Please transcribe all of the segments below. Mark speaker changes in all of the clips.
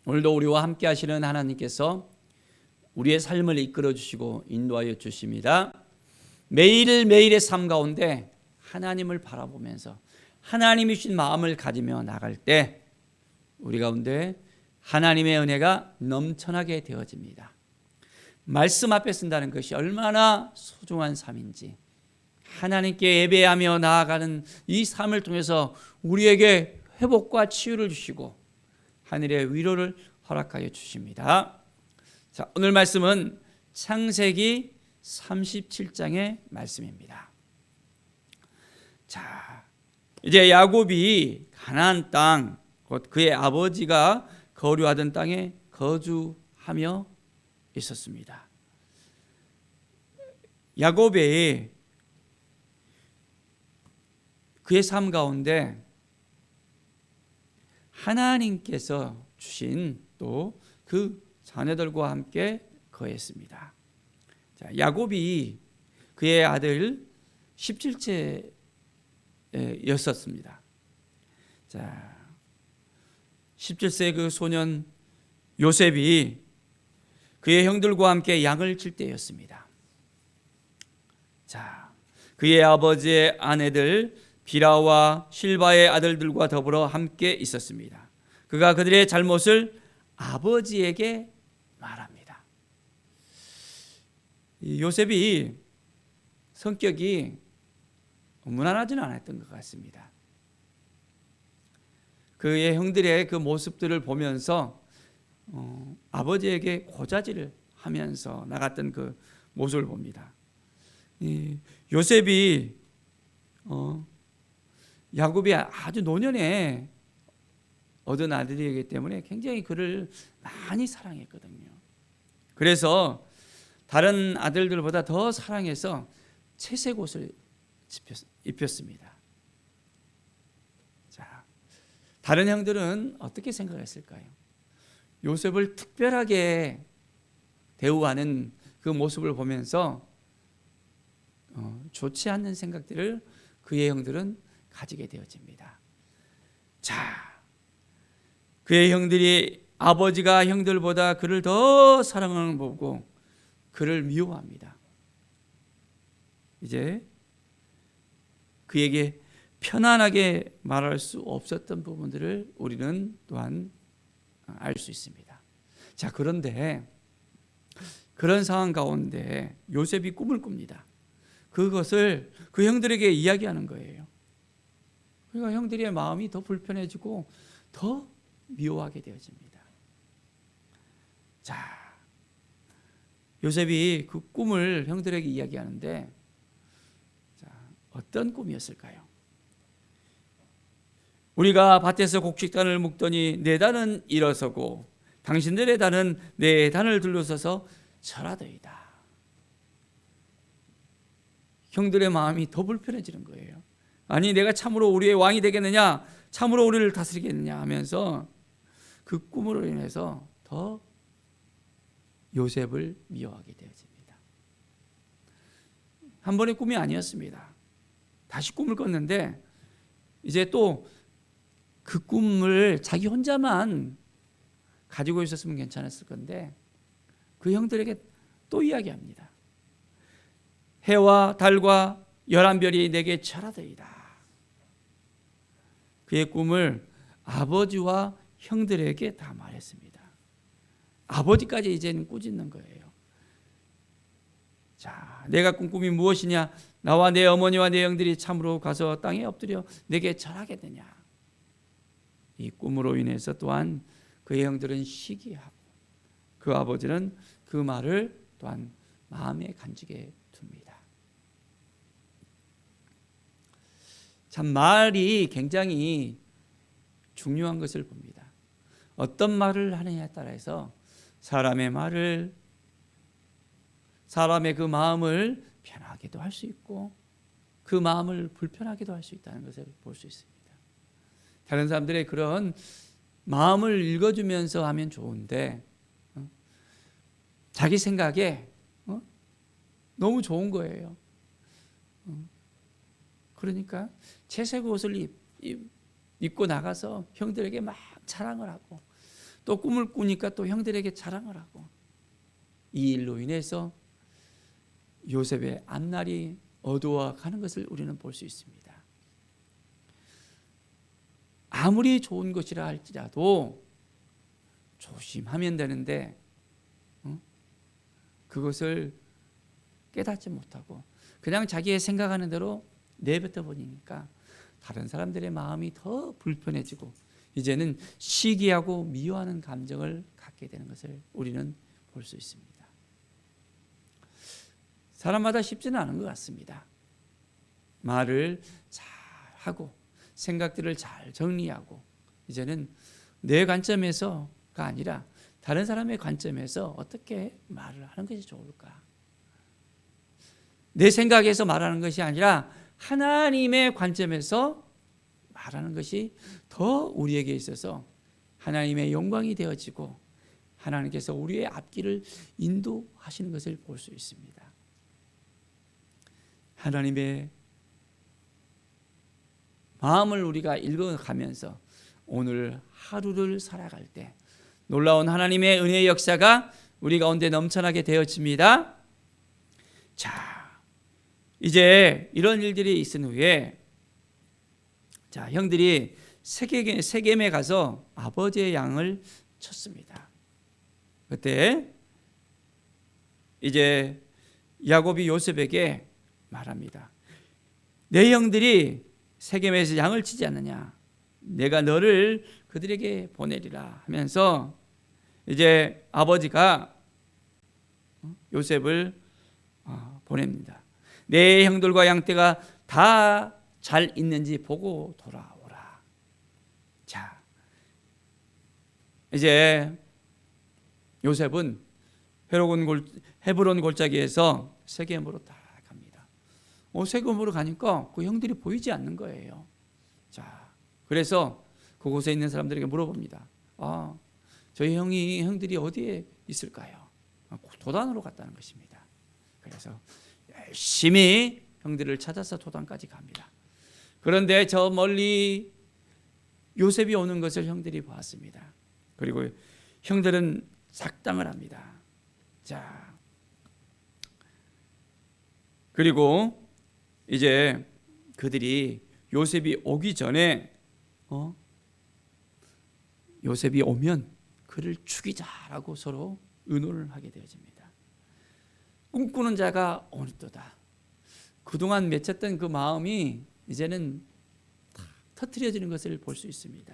Speaker 1: 오늘도 우리와 함께 하시는 하나님께서 우리의 삶을 이끌어 주시고 인도하여 주십니다. 매일매일의 삶 가운데 하나님을 바라보면서 하나님이 주신 마음을 가지며 나갈 때 우리 가운데 하나님의 은혜가 넘쳐나게 되어집니다. 말씀 앞에 쓴다는 것이 얼마나 소중한 삶인지, 하나님께 예배하며 나아가는 이 삶을 통해서 우리에게 회복과 치유를 주시고 하늘의 위로를 허락하여 주십니다. 자, 오늘 말씀은 창세기 37장의 말씀입니다. 자, 이제 야곱이 가나안 땅, 곧 그의 아버지가 거류하던 땅에 거주하며 있었습니다. 야곱이 그의 삶 가운데 하나님께서 주신 또 그 자녀들과 함께 거했습니다. 자, 야곱이 그의 아들 17세였었습니다. 자, 17세 그 소년 요셉이 그의 형들과 함께 양을 칠 때였습니다. 자, 그의 아버지의 아내들 비라와 실바의 아들들과 더불어 함께 있었습니다. 그가 그들의 잘못을 아버지에게 말합니다. 요셉이 성격이 무난하지는 않았던 것 같습니다. 그의 형들의 그 모습들을 보면서 아버지에게 고자질을 하면서 나갔던 그 모습을 봅니다. 요셉이 야곱이 아주 노년에 얻은 아들이기 때문에 굉장히 그를 많이 사랑했거든요. 그래서 다른 아들들보다 더 사랑해서 채색 옷을 입혔습니다. 자, 다른 형들은 어떻게 생각했을까요? 요셉을 특별하게 대우하는 그 모습을 보면서 좋지 않는 생각들을 그의 형들은 가지게 되어집니다. 자, 그의 형들이 아버지가 형들보다 그를 더 사랑하는 걸 보고 그를 미워합니다. 이제 그에게 편안하게 말할 수 없었던 부분들을 우리는 또한 알 수 있습니다. 자, 그런데 그런 상황 가운데 요셉이 꿈을 꿉니다. 그것을 그 형들에게 이야기하는 거예요. 그러니까 형들의 마음이 더 불편해지고 더 미워하게 되어집니다. 자, 요셉이 그 꿈을 형들에게 이야기하는데, 자, 어떤 꿈이었을까요? 우리가 밭에서 곡식단을 묶더니 내 단은 일어서고 당신들의 단은 내 단을 둘러서서 절하더이다. 형들의 마음이 더 불편해지는 거예요. 아니, 내가 참으로 우리의 왕이 되겠느냐, 참으로 우리를 다스리겠느냐 하면서 그 꿈으로 인해서 더 요셉을 미워하게 되어집니다. 한 번의 꿈이 아니었습니다. 다시 꿈을 꿨는데 이제 또 그 꿈을 자기 혼자만 가지고 있었으면 괜찮았을 건데 그 형들에게 또 이야기합니다. 해와 달과 11별이 내게 절하더이다. 그의 꿈을 아버지와 형들에게 다 말했습니다. 아버지까지 이제는 꾸짖는 거예요. 자, 내가 꾼 꿈이 무엇이냐? 나와 내 어머니와 내 형들이 참으로 가서 땅에 엎드려 내게 절하겠느냐? 이 꿈으로 인해서 또한 그의 형들은 시기하고 그 아버지는 그 말을 또한 마음에 간직해 둡니다. 참, 말이 굉장히 중요한 것을 봅니다. 어떤 말을 하느냐에 따라서 사람의 그 마음을 편하게도 할 수 있고 그 마음을 불편하게도 할 수 있다는 것을 볼 수 있습니다. 다른 사람들의 그런 마음을 읽어주면서 하면 좋은데 자기 생각에 너무 좋은 거예요. 그러니까 채색 옷을 입고 나가서 형들에게 막 자랑을 하고 또 꿈을 꾸니까 또 형들에게 자랑을 하고, 이 일로 인해서 요셉의 앞날이 어두워 가는 것을 우리는 볼 수 있습니다. 아무리 좋은 것이라 할지라도 조심하면 되는데 그것을 깨닫지 못하고 그냥 자기의 생각하는 대로 내뱉어 버리니까 다른 사람들의 마음이 더 불편해지고 이제는 시기하고 미워하는 감정을 갖게 되는 것을 우리는 볼 수 있습니다. 사람마다 쉽지는 않은 것 같습니다. 말을 잘 하고 생각들을 잘 정리하고 이제는 내 관점에서가 아니라 다른 사람의 관점에서 어떻게 말을 하는 것이 좋을까? 내 생각에서 말하는 것이 아니라 하나님의 관점에서 말하는 것이 더 우리에게 있어서 하나님의 영광이 되어지고 하나님께서 우리의 앞길을 인도하시는 것을 볼 수 있습니다. 하나님의 마음을 우리가 읽어가면서 오늘 하루를 살아갈 때 놀라운 하나님의 은혜의 역사가 우리 가운데 넘쳐나게 되어집니다. 자, 이제 이런 일들이 있은 후에 자, 형들이 세겜에 가서 아버지의 양을 쳤습니다. 그때 이제 야곱이 요셉에게 말합니다. 내 형들이 세겜에서 양을 치지 않느냐? 내가 너를 그들에게 보내리라 하면서 이제 아버지가 요셉을 보냅니다. 내 형들과 양떼가 다 잘 있는지 보고 돌아오라. 자, 이제 요셉은 헤브론 골짜기에서 세겜으로 따라갑니다. 세겜으로 가니까 그 형들이 보이지 않는 거예요. 자, 그래서 그곳에 있는 사람들에게 물어봅니다. 저희 형들이 어디에 있을까요? 도단으로 갔다는 것입니다. 그래서 열심히 형들을 찾아서 도단까지 갑니다. 그런데 저 멀리 요셉이 오는 것을 형들이 보았습니다. 그리고 형들은 작당을 합니다. 자, 그리고 이제 그들이 요셉이 오기 전에 요셉이 오면 그를 죽이자라고 서로 의논을 하게 되어집니다. 꿈꾸는 자가 어느떠다. 그동안 맺혔던 그 마음이 이제는 터뜨려지는 것을 볼 수 있습니다.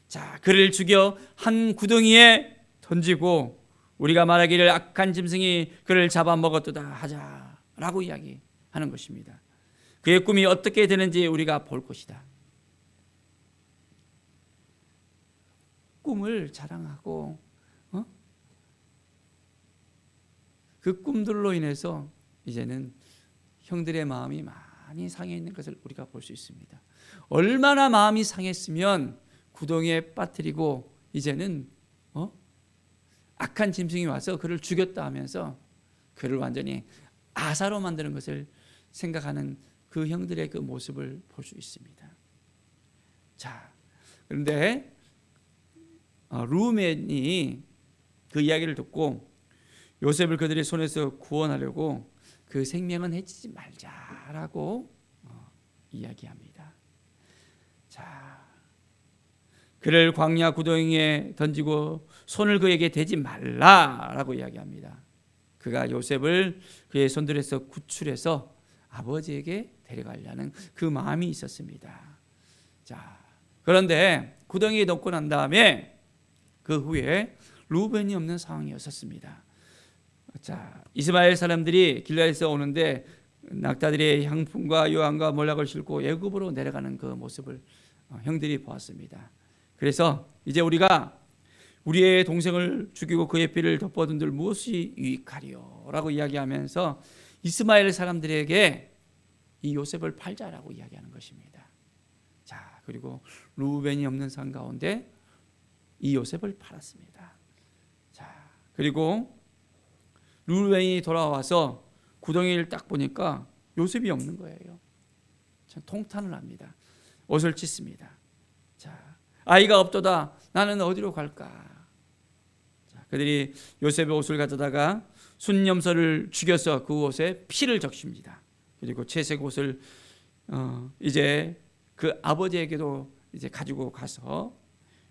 Speaker 1: 자, 그를 죽여 한 구덩이에 던지고 우리가 말하기를 악한 짐승이 그를 잡아먹었도다 하자라고 이야기하는 것입니다. 그의 꿈이 어떻게 되는지 우리가 볼 것이다. 꿈을 자랑하고 그 꿈들로 인해서 이제는 형들의 마음이 많이 상해 있는 것을 우리가 볼 수 있습니다. 얼마나 마음이 상했으면 구덩이에 빠뜨리고 이제는 악한 짐승이 와서 그를 죽였다 하면서 그를 완전히 아사로 만드는 것을 생각하는 그 형들의 그 모습을 볼 수 있습니다. 자, 그런데 르우벤이 그 이야기를 듣고 요셉을 그들의 손에서 구원하려고 그 생명은 해치지 말자라고 이야기합니다. 자, 그를 광야 구덩이에 던지고 손을 그에게 대지 말라라고 이야기합니다. 그가 요셉을 그의 손들에서 구출해서 아버지에게 데려가려는 그 마음이 있었습니다. 자, 그런데 구덩이에 넣고 난 다음에 그 후에 르우벤이 없는 상황이었습니다. 자, 이스마엘 사람들이 길라에서 오는데 낙타들이 향품과 요한과 몰락을 싣고 애굽으로 내려가는 그 모습을 형들이 보았습니다. 그래서 이제 우리가 우리의 동생을 죽이고 그의 피를 덮어둔들 무엇이 유익하리요라고 이야기하면서 이스마엘 사람들에게 이 요셉을 팔자라고 이야기하는 것입니다. 자, 그리고 르우벤이 없는 산 가운데 이 요셉을 팔았습니다. 자, 그리고 르우벤이 돌아와서 구덩이를 딱 보니까 요셉이 없는 거예요. 참 통탄을 합니다. 옷을 찢습니다. 자, 아이가 없도다. 나는 어디로 갈까? 자, 그들이 요셉의 옷을 가져다가 순념소를 죽여서 그 옷에 피를 적십니다. 그리고 채색 옷을 이제 그 아버지에게도 이제 가지고 가서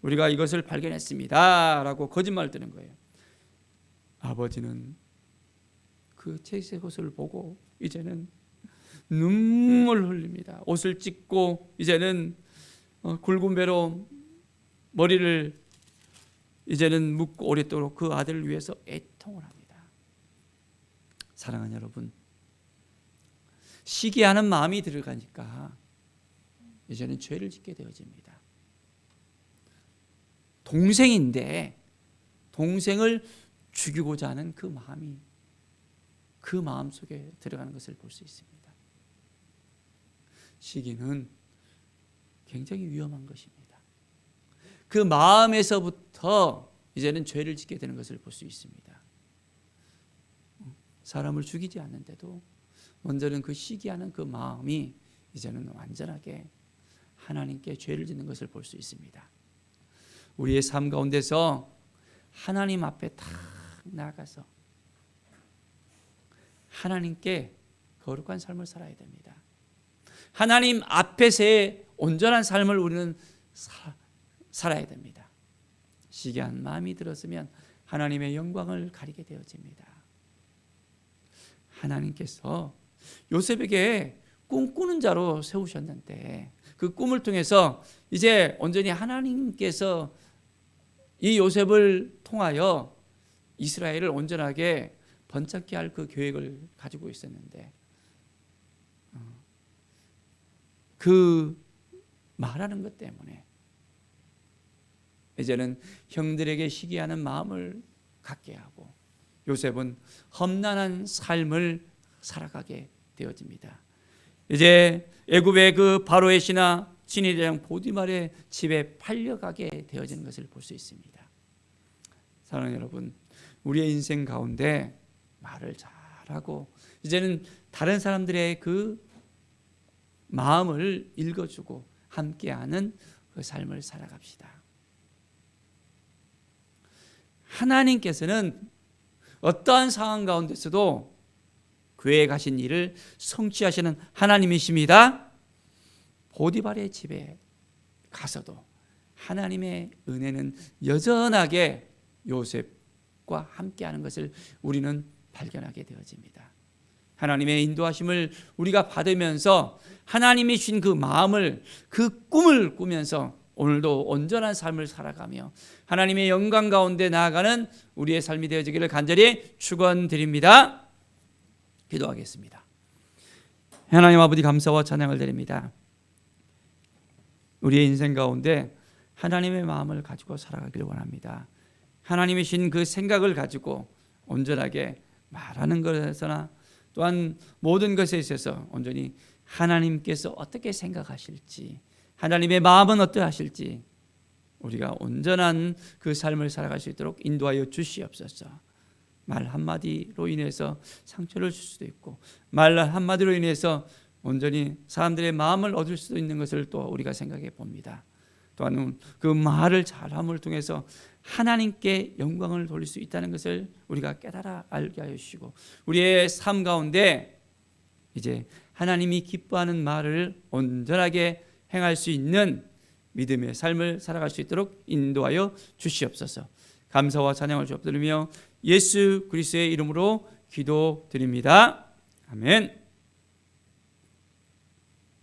Speaker 1: 우리가 이것을 발견했습니다라고 거짓말을 뜨는 거예요. 아버지는 그 채색 옷을 보고 이제는 눈물 흘립니다. 옷을 찢고 이제는 굵은 배로 머리를 이제는 묶고 오랫도록 그 아들을 위해서 애통을 합니다. 사랑하는 여러분, 시기하는 마음이 들어가니까 이제는 죄를 짓게 되어집니다. 동생인데 동생을 죽이고자 하는 그 마음이 그 마음 속에 들어가는 것을 볼 수 있습니다. 시기는 굉장히 위험한 것입니다. 그 마음에서부터 이제는 죄를 짓게 되는 것을 볼 수 있습니다. 사람을 죽이지 않는데도 먼저는 그 시기하는 그 마음이 이제는 완전하게 하나님께 죄를 짓는 것을 볼 수 있습니다. 우리의 삶 가운데서 하나님 앞에 딱 나가서 하나님께 거룩한 삶을 살아야 됩니다. 하나님 앞에서의 온전한 삶을 우리는 살아야 됩니다. 시기한 마음이 들었으면 하나님의 영광을 가리게 되어집니다. 하나님께서 요셉에게 꿈꾸는 자로 세우셨는데 그 꿈을 통해서 이제 온전히 하나님께서 이 요셉을 통하여 이스라엘을 온전하게 번창케 할 그 계획을 가지고 있었는데 그 말하는 것 때문에 이제는 형들에게 시기하는 마음을 갖게 하고 요셉은 험난한 삶을 살아가게 되어집니다. 이제 애굽의 그 바로의 신하 대장 보디말의 집에 팔려가게 되어지는 것을 볼 수 있습니다. 사랑하는 여러분, 우리의 인생 가운데 말을 잘하고 이제는 다른 사람들의 그 마음을 읽어주고 함께하는 그 삶을 살아갑시다. 하나님께서는 어떠한 상황 가운데서도 계획하신 일을 성취하시는 하나님이십니다. 보디발의 집에 가서도 하나님의 은혜는 여전하게 요셉과 함께하는 것을 우리는 발견하게 되어집니다. 하나님의 인도하심을 우리가 받으면서 하나님이 주신 그 마음을 그 꿈을 꾸면서 오늘도 온전한 삶을 살아가며 하나님의 영광 가운데 나아가는 우리의 삶이 되어지기를 간절히 축원드립니다. 기도하겠습니다. 하나님 아버지, 감사와 찬양을 드립니다. 우리의 인생 가운데 하나님의 마음을 가지고 살아가기를 원합니다. 하나님이 주신 그 생각을 가지고 온전하게 말하는 것에서나 또한 모든 것에 있어서 온전히 하나님께서 어떻게 생각하실지, 하나님의 마음은 어떠하실지 우리가 온전한 그 삶을 살아갈 수 있도록 인도하여 주시옵소서. 말 한마디로 인해서 상처를 줄 수도 있고 말 한마디로 인해서 온전히 사람들의 마음을 얻을 수도 있는 것을 또 우리가 생각해 봅니다. 또한 그 말을 잘함을 통해서 하나님께 영광을 돌릴 수 있다는 것을 우리가 깨달아 알게 하여 주시고 우리의 삶 가운데 이제 하나님이 기뻐하는 말을 온전하게 행할 수 있는 믿음의 삶을 살아갈 수 있도록 인도하여 주시옵소서. 감사와 찬양을 주옵드리며 예수 그리스도의 이름으로 기도드립니다. 아멘.